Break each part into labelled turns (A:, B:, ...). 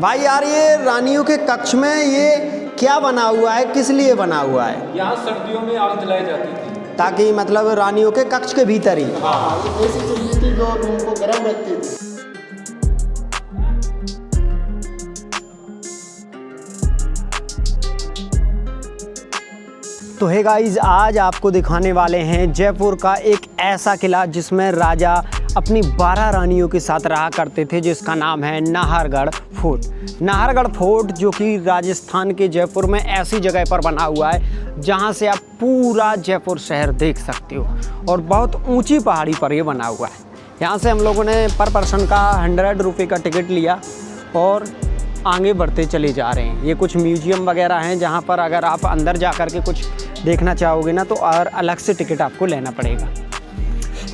A: भाई यार ये रानियों के कक्ष में ये क्या बना हुआ है, किस लिए बना हुआ है?
B: यहाँ सर्दियों में आग जलाई जाती थी,
A: ताकि मतलब रानियों के कक्ष के भीतर ही।
C: हाँ, ये ऐसी चीज़ थी जो रूम को गर्म रखती थी।
A: तो हे गाइस, आज आपको दिखाने वाले हैं जयपुर का एक ऐसा किला जिसमें राजा अपनी 12 रानियों के साथ रहा करते थे, जिसका नाम है नाहरगढ़ फोर्ट। नाहरगढ़ फोर्ट जो कि राजस्थान के जयपुर में ऐसी जगह पर बना हुआ है जहां से आप पूरा जयपुर शहर देख सकते हो, और बहुत ऊंची पहाड़ी पर ये बना हुआ है। यहाँ से हम लोगों ने पर पर्सन का 100 रुपये का टिकट लिया और आगे बढ़ते चले जा रहे हैं। ये कुछ म्यूजियम वगैरह हैं जहाँ पर अगर आप अंदर जा कर के कुछ देखना चाहोगे ना तो और अलग से टिकट आपको लेना पड़ेगा।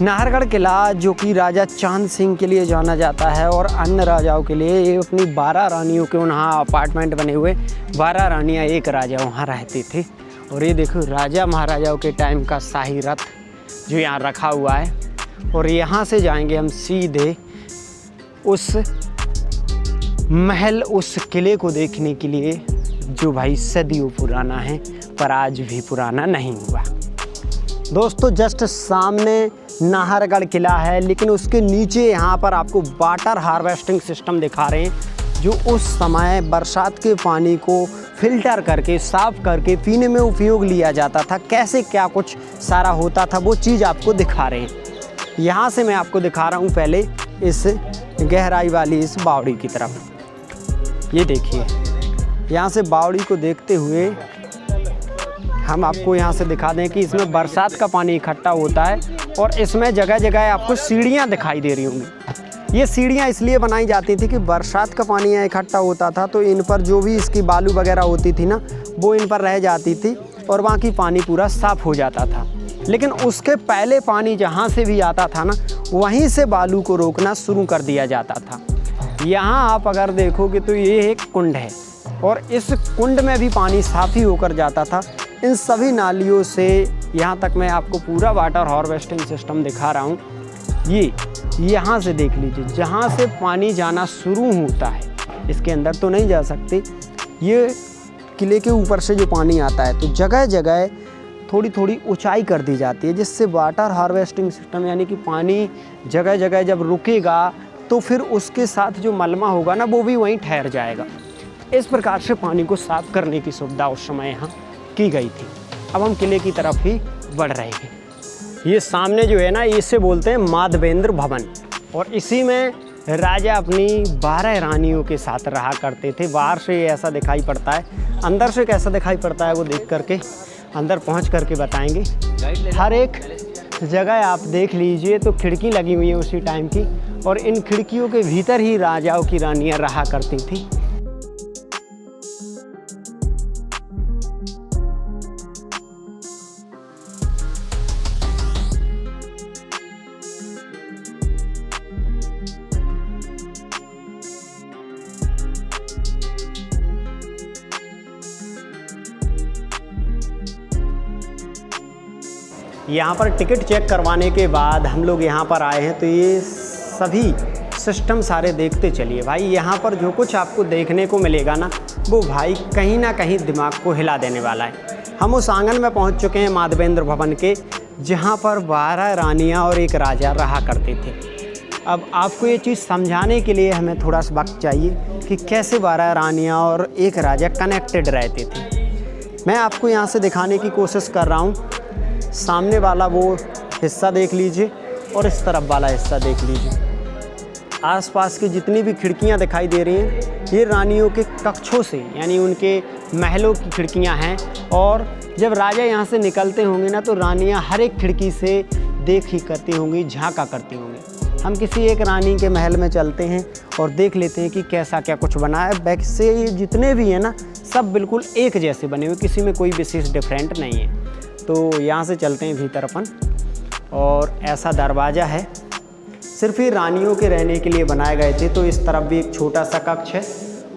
A: नाहरगढ़ किला जो कि राजा चांद सिंह के लिए जाना जाता है और अन्य राजाओं के लिए, ये अपनी 12 रानियों के वहाँ अपार्टमेंट बने हुए, 12 रानियाँ एक राजा वहाँ रहते थे। और ये देखो राजा महाराजाओं के टाइम का शाही रथ जो यहाँ रखा हुआ है, और यहाँ से जाएंगे हम सीधे उस महल, उस किले को देखने के लिए जो भाई सदियों पुराना है पर आज भी पुराना नहीं हुआ। दोस्तों जस्ट सामने नाहरगढ़ किला है, लेकिन उसके नीचे यहाँ पर आपको वाटर हार्वेस्टिंग सिस्टम दिखा रहे हैं जो उस समय बरसात के पानी को फिल्टर करके साफ़ करके पीने में उपयोग लिया जाता था। कैसे क्या कुछ सारा होता था वो चीज़ आपको दिखा रहे हैं। यहाँ से मैं आपको दिखा रहा हूँ पहले इस गहराई वाली इस बावड़ी की तरफ। ये देखिए, यहाँ से बावड़ी को देखते हुए हम आपको यहाँ से दिखा दें कि इसमें बरसात का पानी इकट्ठा होता है और इसमें जगह जगह आपको सीढ़ियाँ दिखाई दे रही होंगी। ये सीढ़ियाँ इसलिए बनाई जाती थी कि बरसात का पानी यहाँ इकट्ठा होता था तो इन पर जो भी इसकी बालू वगैरह होती थी ना वो इन पर रह जाती थी और वहाँ की पानी पूरा साफ़ हो जाता था। लेकिन उसके पहले पानी जहाँ से भी आता था ना वहीं से बालू को रोकना शुरू कर दिया जाता था। यहाँ आप अगर देखोगे तो ये एक कुंड है और इस कुंड में भी पानी साफ़ ही होकर जाता था। इन सभी नालियों से यहाँ तक मैं आपको पूरा वाटर हार्वेस्टिंग सिस्टम दिखा रहा हूँ। ये यहाँ से देख लीजिए, जहाँ से पानी जाना शुरू होता है, इसके अंदर तो नहीं जा सकते, ये किले के ऊपर से जो पानी आता है तो जगह जगह थोड़ी थोड़ी ऊंचाई कर दी जाती है, जिससे वाटर हार्वेस्टिंग सिस्टम यानी कि पानी जगह जगह जब रुकेगा तो फिर उसके साथ जो मलमा होगा ना वो भी वहीं ठहर जाएगा। इस प्रकार से पानी को साफ़ करने की सुविधा उस समय यहाँ की गई थी। अब हम किले की तरफ ही बढ़ रहे हैं। ये सामने जो है ना इसे बोलते हैं माधवेंद्र भवन, और इसी में राजा अपनी 12 रानियों के साथ रहा करते थे। बाहर से ऐसा दिखाई पड़ता है, अंदर से कैसा दिखाई पड़ता है वो देख करके अंदर पहुंच करके बताएंगे। हर एक जगह आप देख लीजिए तो खिड़की लगी हुई है उसी टाइम की, और इन खिड़कियों के भीतर ही राजाओं की रानियां रहा करती थी। यहाँ पर टिकट चेक करवाने के बाद हम लोग यहाँ पर आए हैं तो ये सभी सिस्टम सारे देखते चलिए भाई। यहाँ पर जो कुछ आपको देखने को मिलेगा ना वो भाई कहीं ना कहीं दिमाग को हिला देने वाला है। हम उस आंगन में पहुँच चुके हैं माधवेंद्र भवन के, जहाँ पर 12 रानियाँ और एक राजा रहा करते थे। अब आपको ये चीज़ समझाने के लिए हमें थोड़ा सा वक्त चाहिए कि कैसे 12 रानियाँ और एक राजा कनेक्टेड रहते थे। मैं आपको यहाँ से दिखाने की कोशिश कर रहा हूँ। सामने वाला वो हिस्सा देख लीजिए और इस तरफ वाला हिस्सा देख लीजिए। आसपास की जितनी भी खिड़कियां दिखाई दे रही हैं ये रानियों के कक्षों से यानी उनके महलों की खिड़कियां हैं, और जब राजा यहां से निकलते होंगे ना तो रानियां हर एक खिड़की से देख ही करती होंगी, झांका करती होंगी। हम किसी एक रानी के महल में चलते हैं और देख लेते हैं कि कैसा क्या कुछ बना है। वैसे ये जितने भी हैं ना सब बिल्कुल एक जैसे बने हुए, किसी में कोई विशेष डिफरेंट नहीं है। तो यहाँ से चलते हैं भीतर अपन, और ऐसा दरवाज़ा है, सिर्फ ये रानियों के रहने के लिए बनाए गए थे। तो इस तरफ भी एक छोटा सा कक्ष है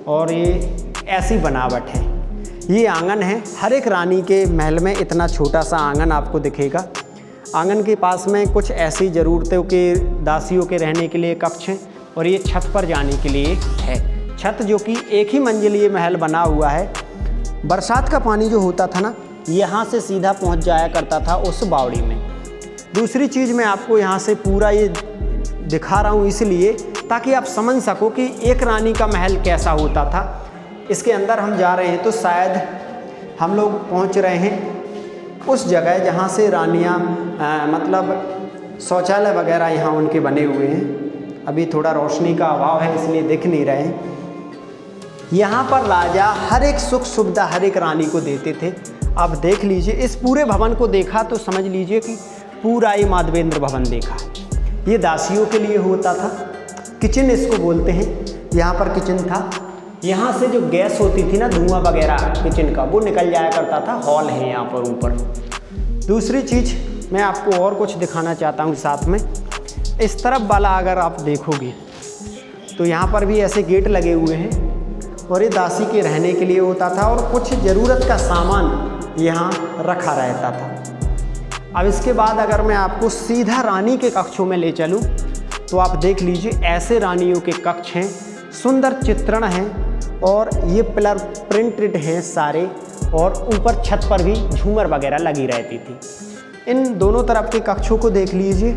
A: और ये ऐसी बनावट है। ये आंगन है, हर एक रानी के महल में इतना छोटा सा आंगन आपको दिखेगा। आंगन के पास में कुछ ऐसी ज़रूरतों के दासियों के रहने के लिए कक्ष हैं, और ये छत पर जाने के लिए है। छत जो कि एक ही मंजिलीय महल बना हुआ है। बरसात का पानी जो होता था ना, यहाँ से सीधा पहुँच जाया करता था उस बावड़ी में। दूसरी चीज़ मैं आपको यहाँ से पूरा ये दिखा रहा हूँ इसलिए ताकि आप समझ सको कि एक रानी का महल कैसा होता था। इसके अंदर हम जा रहे हैं तो शायद हम लोग पहुँच रहे हैं उस जगह जहाँ से रानियाँ मतलब शौचालय वगैरह यहाँ उनके बने हुए हैं। अभी थोड़ा रोशनी का अभाव है इसलिए दिख नहीं रहे हैं। यहाँ पर राजा हर एक सुख सुविधा हर एक रानी को देते थे। आप देख लीजिए, इस पूरे भवन को देखा तो समझ लीजिए कि पूरा ये माधवेंद्र भवन देखा। ये दासियों के लिए होता था, किचन इसको बोलते हैं। यहाँ पर किचन था, यहाँ से जो गैस होती थी ना, धुआं वगैरह किचन का, वो निकल जाया करता था। हॉल है यहाँ पर ऊपर। दूसरी चीज़ मैं आपको और कुछ दिखाना चाहता हूँ साथ में। इस तरफ वाला अगर आप देखोगे तो यहाँ पर भी ऐसे गेट लगे हुए हैं और ये दासी के रहने के लिए होता था और कुछ ज़रूरत का सामान यहाँ रखा रहता था। अब इसके बाद अगर मैं आपको सीधा रानी के कक्षों में ले चलूँ तो आप देख लीजिए, ऐसे रानियों के कक्ष हैं, सुंदर चित्रण हैं और ये पिलर प्रिंटेड हैं सारे, और ऊपर छत पर भी झूमर वगैरह लगी रहती थी। इन दोनों तरफ के कक्षों को देख लीजिए,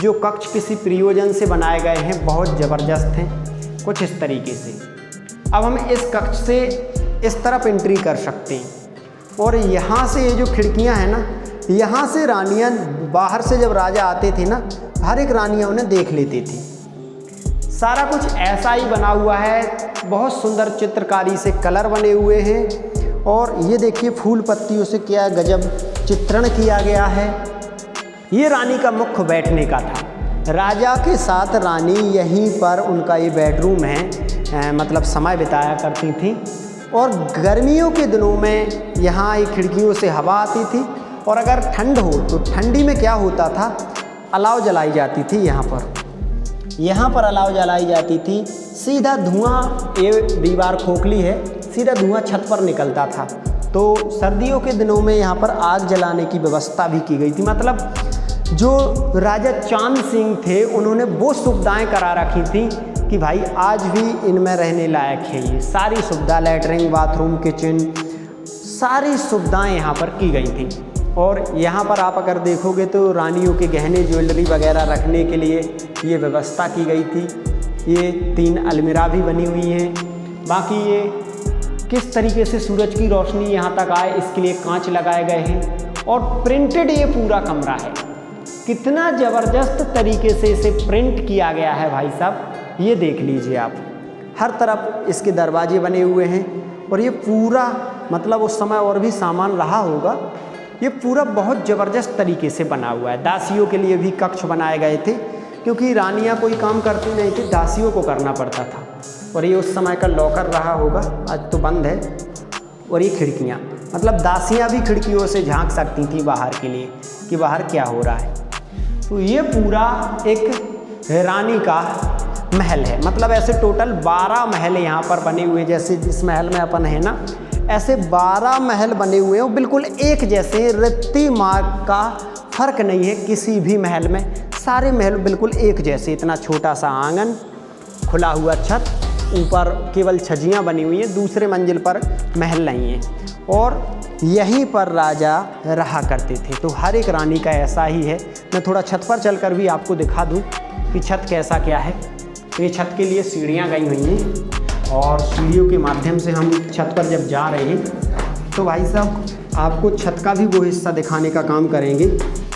A: जो कक्ष किसी प्रयोजन से बनाए गए हैं, बहुत ज़बरदस्त हैं कुछ इस तरीके से। अब हम इस कक्ष से इस तरफ एंट्री कर सकते हैं और यहाँ से ये जो खिड़कियाँ हैं ना, यहाँ से रानियाँ बाहर से जब राजा आते थे ना, हर एक रानियाँ उन्हें देख लेती थी। सारा कुछ ऐसा ही बना हुआ है, बहुत सुंदर चित्रकारी से कलर बने हुए हैं और ये देखिए फूल पत्तियों से क्या गजब चित्रण किया गया है। ये रानी का मुख्य बैठने का था। राजा के साथ रानी यहीं पर उनका ये बेडरूम है, मतलब समय बिताया करती थी। और गर्मियों के दिनों में यहाँ ये खिड़कियों से हवा आती थी और अगर ठंड हो तो ठंडी में क्या होता था, अलाव जलाई जाती थी। यहाँ पर अलाव जलाई जाती थी, सीधा धुआं, ये दीवार खोखली है, सीधा धुआं छत पर निकलता था। तो सर्दियों के दिनों में यहाँ पर आग जलाने की व्यवस्था भी की गई थी। मतलब जो राजा चांद सिंह थे उन्होंने वो सुविधाएं करा रखी थी कि भाई आज भी इनमें रहने लायक है। ये सारी सुविधा, लैट्रिन, बाथरूम, किचन, सारी सुविधाएं यहाँ पर की गई थी। और यहाँ पर आप अगर देखोगे तो रानियों के गहने, ज्वेलरी वगैरह रखने के लिए ये व्यवस्था की गई थी। ये 3 अलमीरा भी बनी हुई हैं। बाकी ये किस तरीके से सूरज की रोशनी यहाँ तक आए इसके लिए कांच लगाए गए हैं और प्रिंटेड ये पूरा कमरा है। कितना ज़बरदस्त तरीके से इसे प्रिंट किया गया है भाई साहब, ये देख लीजिए आप। हर तरफ इसके दरवाजे बने हुए हैं और ये पूरा, मतलब उस समय और भी सामान रहा होगा, ये पूरा बहुत ज़बरदस्त तरीके से बना हुआ है। दासियों के लिए भी कक्ष बनाए गए थे क्योंकि रानियाँ कोई काम करती नहीं थी, दासियों को करना पड़ता था। और ये उस समय का लॉकर रहा होगा, आज तो बंद है। और ये खिड़कियाँ, मतलब दासियाँ भी खिड़कियों से झांक सकती थी बाहर के लिए कि बाहर क्या हो रहा है। तो ये पूरा एक रानी का महल है। मतलब ऐसे टोटल 12 महल यहाँ पर बने हुए, जैसे जिस महल में अपन है ना, ऐसे 12 महल बने हुए हैं, बिल्कुल एक जैसे, रत्ती मार्ग का फर्क नहीं है किसी भी महल में। सारे महल बिल्कुल एक जैसे। इतना छोटा सा आंगन, खुला हुआ छत, ऊपर केवल छज्जियाँ बनी हुई हैं, दूसरे मंजिल पर महल नहीं है और यहीं पर राजा रहा करते थे। तो हर एक रानी का ऐसा ही है। मैं थोड़ा छत पर चलकर भी आपको दिखा दूं कि छत कैसा क्या है। तो ये छत के लिए सीढ़ियाँ गई हुई हैं और सीढ़ियों के माध्यम से हम छत पर जब जा रहे हैं तो भाई साहब आपको छत का भी वो हिस्सा दिखाने का काम करेंगे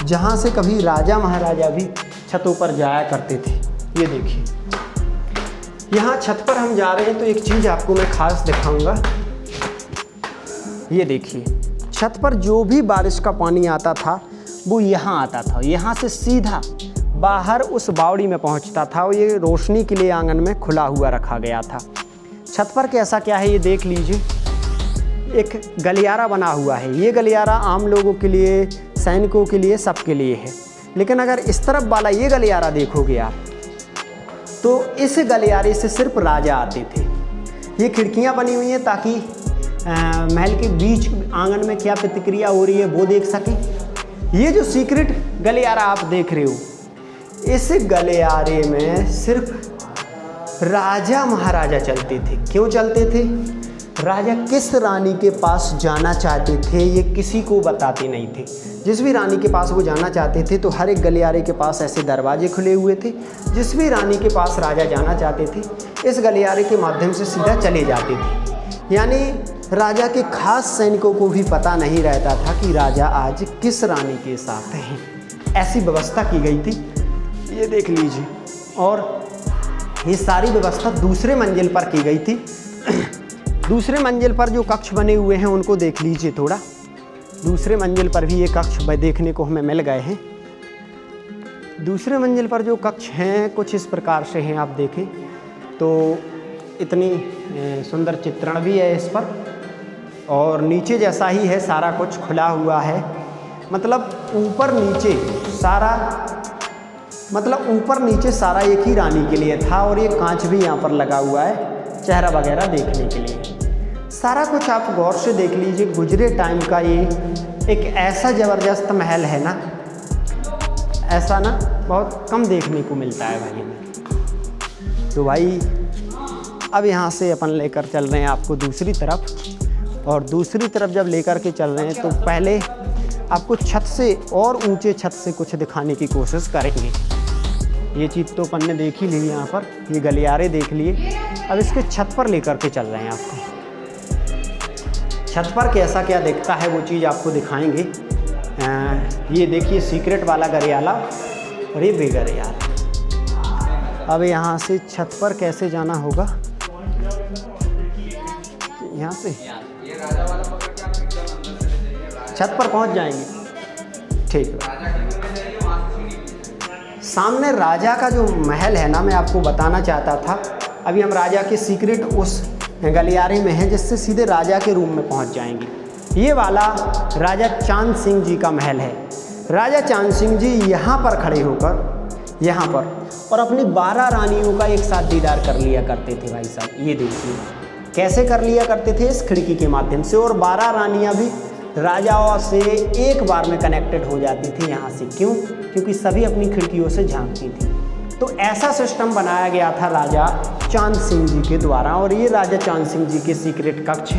A: जहाँ से कभी राजा महाराजा भी छतों पर जाया करते थे। ये देखिए, यहाँ छत पर हम जा रहे हैं तो एक चीज़ आपको मैं ख़ास दिखाऊंगा। ये देखिए, छत पर जो भी बारिश का पानी आता था वो यहाँ आता था, यहाँ से सीधा बाहर उस बावड़ी में पहुँचता था और ये रोशनी के लिए आंगन में खुला हुआ रखा गया था। छत पर कैसा क्या है ये देख लीजिए। एक गलियारा बना हुआ है। ये गलियारा आम लोगों के लिए, सैनिकों के लिए, सबके लिए है। लेकिन अगर इस तरफ वाला ये गलियारा देखोगे आप तो इस गलियारे से सिर्फ राजा आते थे। ये खिड़कियाँ बनी हुई हैं ताकि महल के बीच आंगन में क्या प्रतिक्रिया हो रही है वो देख सकें। ये जो सीक्रेट गलियारा आप देख रहे हो, इस गलियारे में सिर्फ राजा महाराजा चलते थे। क्यों चलते थे? राजा किस रानी के पास जाना चाहते थे ये किसी को बताते नहीं थे। जिस भी रानी के पास वो जाना चाहते थे तो हर एक गलियारे के पास ऐसे दरवाजे खुले हुए थे। जिस भी रानी के पास राजा जाना चाहते थे इस गलियारे के माध्यम से सीधा चले जाते थे। यानी राजा के खास सैनिकों को भी पता नहीं रहता था कि राजा आज किस रानी के साथ हैं। ऐसी व्यवस्था की गई थी, ये देख लीजिए। और ये सारी व्यवस्था दूसरे मंजिल पर की गई थी। दूसरे मंजिल पर जो कक्ष बने हुए हैं उनको देख लीजिए थोड़ा। दूसरे मंजिल पर भी ये कक्ष देखने को हमें मिल गए हैं। दूसरे मंजिल पर जो कक्ष हैं कुछ इस प्रकार से हैं, आप देखें तो इतनी सुंदर चित्रण भी है इस पर। और नीचे जैसा ही है, सारा कुछ खुला हुआ है। मतलब ऊपर नीचे सारा एक ही रानी के लिए था। और ये कांच भी यहाँ पर लगा हुआ है चेहरा वगैरह देखने के लिए। सारा कुछ आप गौर से देख लीजिए। गुजरे टाइम का ये एक ऐसा ज़बरदस्त महल है ना, ऐसा ना बहुत कम देखने को मिलता है भाई में। तो भाई अब यहाँ से अपन लेकर चल रहे हैं आपको दूसरी तरफ। और दूसरी तरफ जब लेकर के चल रहे हैं तो पहले आपको छत से और ऊंचे छत से कुछ दिखाने की कोशिश करेंगे। ये चीज़ तो अपन ने देख ही ली यहाँ पर, ये गलियारे देख लिए। अब इसके छत पर लेकर के चल रहे हैं आपको। छत पर कैसा क्या दिखता है वो चीज़ आपको दिखाएंगे। ये देखिए सीक्रेट वाला गरियाला और ये बेगरियाला। अब यहाँ से छत पर कैसे जाना होगा? यहाँ से छत पर पहुँच जाएंगे, ठीक है। सामने राजा का जो महल है ना, मैं आपको बताना चाहता था। अभी हम राजा के सीक्रेट उस गलियारे में हैं जिससे सीधे राजा के रूम में पहुंच जाएंगे। ये वाला राजा चांद सिंह जी का महल है। राजा चांद सिंह जी यहाँ पर खड़े होकर यहाँ पर और अपनी 12 रानियों का एक साथ दीदार कर लिया करते थे भाई साहब। ये देखिए कैसे कर लिया करते थे, इस खिड़की के माध्यम से। और 12 रानियाँ भी राजाओं से एक बार में कनेक्टेड हो जाती थी यहाँ से। क्यों? क्योंकि सभी अपनी खिड़कियों से झांकती थी। तो ऐसा सिस्टम बनाया गया था राजा चांद सिंह जी के द्वारा। और ये राजा चांद सिंह जी के सीक्रेट कक्ष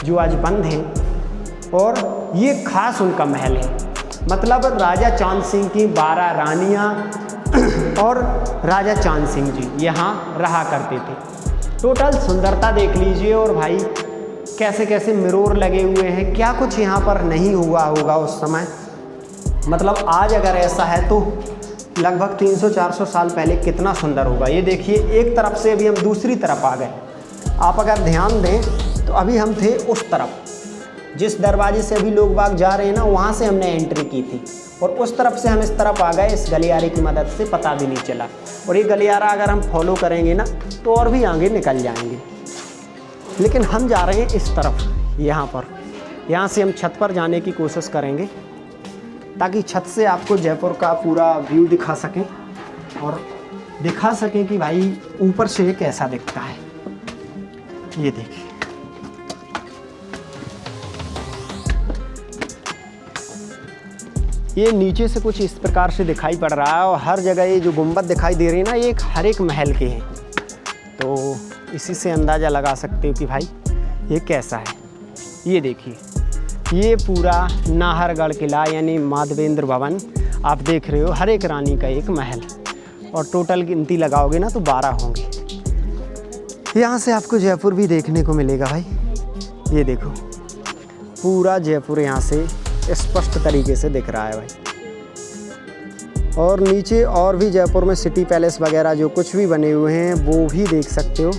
A: जो आज बंद हैं और ये खास उनका महल है। मतलब राजा चांद सिंह की 12 रानियाँ और राजा चांद सिंह जी यहाँ रहा करते थे। टोटल सुंदरता देख लीजिए। और भाई कैसे कैसे मिरर लगे हुए हैं, क्या कुछ यहाँ पर नहीं हुआ होगा उस समय। मतलब आज अगर ऐसा है तो लगभग 300-400 साल पहले कितना सुंदर होगा। ये देखिए एक तरफ से अभी हम दूसरी तरफ आ गए। आप अगर ध्यान दें तो अभी हम थे उस तरफ, जिस दरवाजे से अभी लोग बाग जा रहे हैं ना, वहाँ से हमने एंट्री की थी। और उस तरफ से हम इस तरफ आ गए, इस गलियारे की मदद से पता भी नहीं चला। और ये गलियारा अगर हम फॉलो करेंगे ना तो और भी आगे निकल जाएंगे। लेकिन हम जा रहे हैं इस तरफ, यहाँ पर। यहाँ से हम छत पर जाने की कोशिश करेंगे ताकि छत से आपको जयपुर का पूरा व्यू दिखा सकें और दिखा सकें कि भाई ऊपर से ये कैसा दिखता है। ये देखिए ये नीचे से कुछ इस प्रकार से दिखाई पड़ रहा है। और हर जगह ये जो गुंबद दिखाई दे रही है ना, ये हर एक महल के हैं। तो इसी से अंदाज़ा लगा सकते हो कि भाई ये कैसा है। ये देखिए ये पूरा नाहरगढ़ किला यानी माधवेंद्र भवन आप देख रहे हो। हर एक रानी का एक महल और टोटल गिनती लगाओगे ना तो 12 होंगे। यहाँ से आपको जयपुर भी देखने को मिलेगा भाई। ये देखो पूरा जयपुर यहाँ से स्पष्ट तरीके से दिख रहा है भाई। और नीचे और भी जयपुर में सिटी पैलेस वगैरह जो कुछ भी बने हुए हैं वो भी देख सकते हो।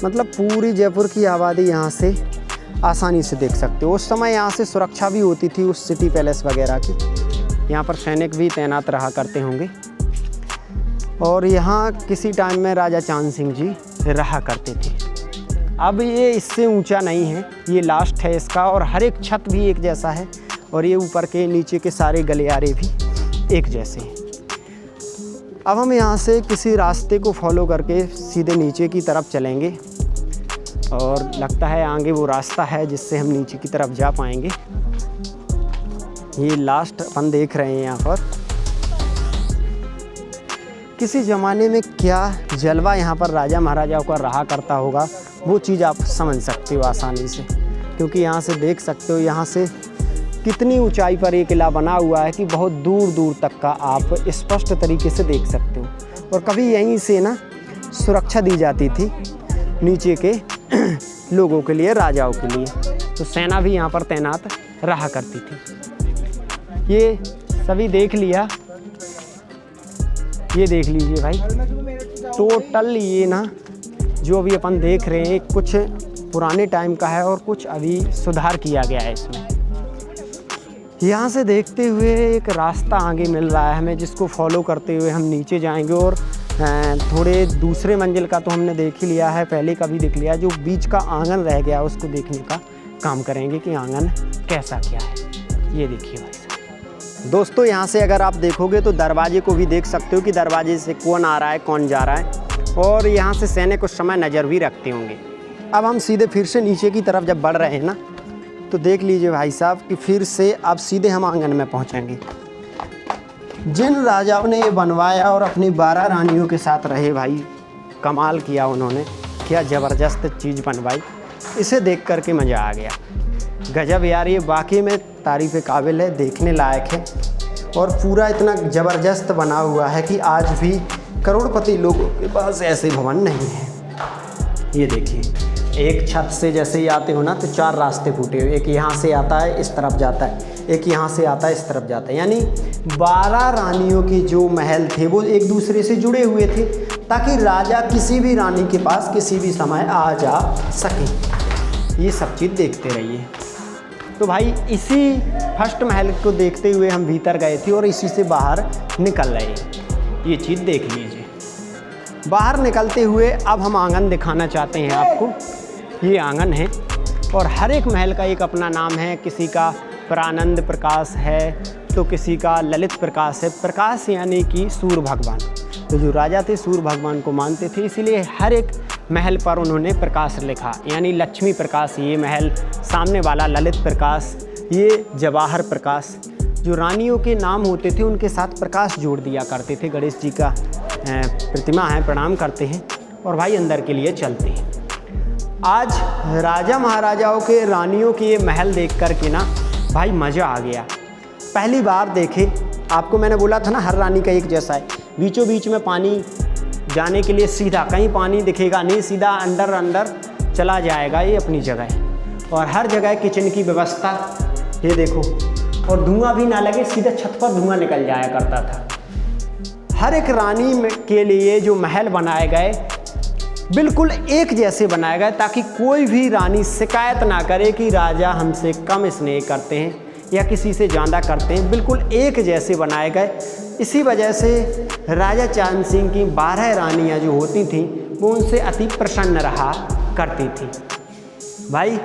A: मतलब पूरी जयपुर की आबादी यहाँ से आसानी से देख सकते हो। उस समय यहाँ से सुरक्षा भी होती थी उस सिटी पैलेस वगैरह की। यहाँ पर सैनिक भी तैनात रहा करते होंगे। और यहाँ किसी टाइम में राजा चांद सिंह जी रहा करते थे। अब ये इससे ऊंचा नहीं है, ये लास्ट है इसका। और हर एक छत भी एक जैसा है और ये ऊपर के नीचे के सारे गलियारे भी एक जैसे हैं। अब हम यहाँ से किसी रास्ते को फॉलो करके सीधे नीचे की तरफ चलेंगे और लगता है आगे वो रास्ता है जिससे हम नीचे की तरफ जा पाएंगे। ये लास्ट अपन देख रहे हैं यहाँ पर। किसी ज़माने में क्या जलवा यहाँ पर राजा महाराजाओं का रहा करता होगा, वो चीज़ आप समझ सकते हो आसानी से, क्योंकि यहाँ से देख सकते हो यहाँ से कितनी ऊंचाई पर ये किला बना हुआ है कि बहुत दूर दूर तक का आप स्पष्ट तरीके से देख सकते हो। और कभी यहीं से ना सुरक्षा दी जाती थी नीचे के लोगों के लिए, राजाओं के लिए, तो सेना भी यहाँ पर तैनात रहा करती थी। ये सभी देख लिया, ये देख लीजिए भाई, टोटल ये ना जो अभी अपन देख रहे हैं कुछ पुराने टाइम का है और कुछ अभी सुधार किया गया है इसमें। यहाँ से देखते हुए एक रास्ता आगे मिल रहा है हमें, जिसको फॉलो करते हुए हम नीचे जाएंगे और थोड़े दूसरे मंजिल का तो हमने देख ही लिया है, पहले का भी देख लिया, जो बीच का आंगन रह गया उसको देखने का काम करेंगे कि आंगन कैसा क्या है। ये देखिए भाई साहब। दोस्तों यहाँ से अगर आप देखोगे तो दरवाजे को भी देख सकते हो कि दरवाजे से कौन आ रहा है कौन जा रहा है, और यहाँ से सैनिक कुछ समय नज़र भी रखते होंगे। अब हम सीधे फिर से नीचे की तरफ जब बढ़ रहे हैं ना, तो देख लीजिए भाई साहब कि फिर से अब सीधे हम आंगन में पहुँचेंगे। जिन राजाओं ने ये बनवाया और अपनी 12 रानियों के साथ रहे भाई, कमाल किया उन्होंने, क्या ज़बरदस्त चीज़ बनवाई, इसे देख कर के मज़ा आ गया। गजब यार, ये वाकई में तारीफ़ काबिल है, देखने लायक है, और पूरा इतना ज़बरदस्त बना हुआ है कि आज भी करोड़पति लोगों के पास ऐसे भवन नहीं है। ये देखिए, एक छत से जैसे ही आते हो ना तो 4 रास्ते फूटे हुए, एक यहाँ से आता है इस तरफ जाता है, एक यहाँ से आता है इस तरफ जाता है, यानी 12 रानियों के जो महल थे वो एक दूसरे से जुड़े हुए थे, ताकि राजा किसी भी रानी के पास किसी भी समय आ जा सके। ये सब चीज़ देखते रहिए। तो भाई इसी फर्स्ट महल को देखते हुए हम भीतर गए थे और इसी से बाहर निकल रहे हैं। ये चीज़ देख लीजिए। बाहर निकलते हुए अब हम आंगन दिखाना चाहते हैं आपको। ये आंगन है और हर एक महल का एक अपना नाम है। किसी का प्रानंद प्रकाश है तो किसी का ललित प्रकाश है। प्रकाश यानी कि सूर्य भगवान, तो जो राजा थे सूर्य भगवान को मानते थे, इसीलिए हर एक महल पर उन्होंने प्रकाश लिखा, यानी लक्ष्मी प्रकाश ये महल, सामने वाला ललित प्रकाश, ये जवाहर प्रकाश। जो रानियों के नाम होते थे उनके साथ प्रकाश जोड़ दिया करते थे। गणेश जी का प्रतिमा है, प्रणाम करते हैं और भाई अंदर के लिए चलते हैं। आज राजा महाराजाओं के रानियों के ये महल देख कर के ना भाई मज़ा आ गया। पहली बार देखे, आपको मैंने बोला था ना हर रानी का एक जैसा है, बीचों बीच में पानी जाने के लिए सीधा, कहीं पानी दिखेगा नहीं, सीधा अंदर अंदर चला जाएगा ये अपनी जगह। और हर जगह किचन की व्यवस्था, ये देखो, और धुआं भी ना लगे, सीधा छत पर धुआं निकल जाया करता था। हर एक रानी के लिए जो महल बनाए गए बिल्कुल एक जैसे बनाए गए, ताकि कोई भी रानी शिकायत ना करे कि राजा हमसे कम स्नेह करते हैं या किसी से ज़्यादा करते हैं। बिल्कुल एक जैसे बनाए गए। इसी वजह से राजा चांद सिंह की 12 रानियां जो होती थीं वो उनसे अति प्रसन्न रहा करती थी। भाई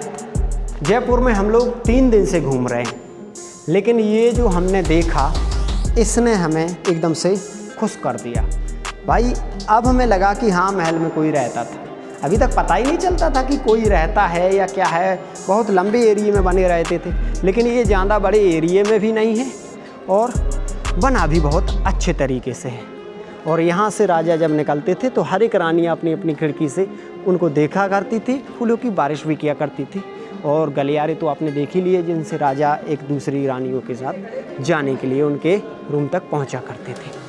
A: जयपुर में हम लोग 3 दिन से घूम रहे हैं, लेकिन ये जो हमने देखा इसने हमें एकदम से खुश कर दिया। भाई अब हमें लगा कि हाँ महल में कोई रहता था। अभी तक पता ही नहीं चलता था कि कोई रहता है या क्या है। बहुत लंबे एरिया में बने रहते थे, लेकिन ये ज़्यादा बड़े एरिया में भी नहीं है और बना भी बहुत अच्छे तरीके से है। और यहाँ से राजा जब निकलते थे तो हर एक रानी अपनी अपनी खिड़की से उनको देखा करती थी। फूलों की बारिश भी किया करती थी और गलियारे तो आपने देख ही लिए, जिनसे राजा एक दूसरी रानियों के साथ जाने के लिए उनके रूम तक पहुँचा करते थे।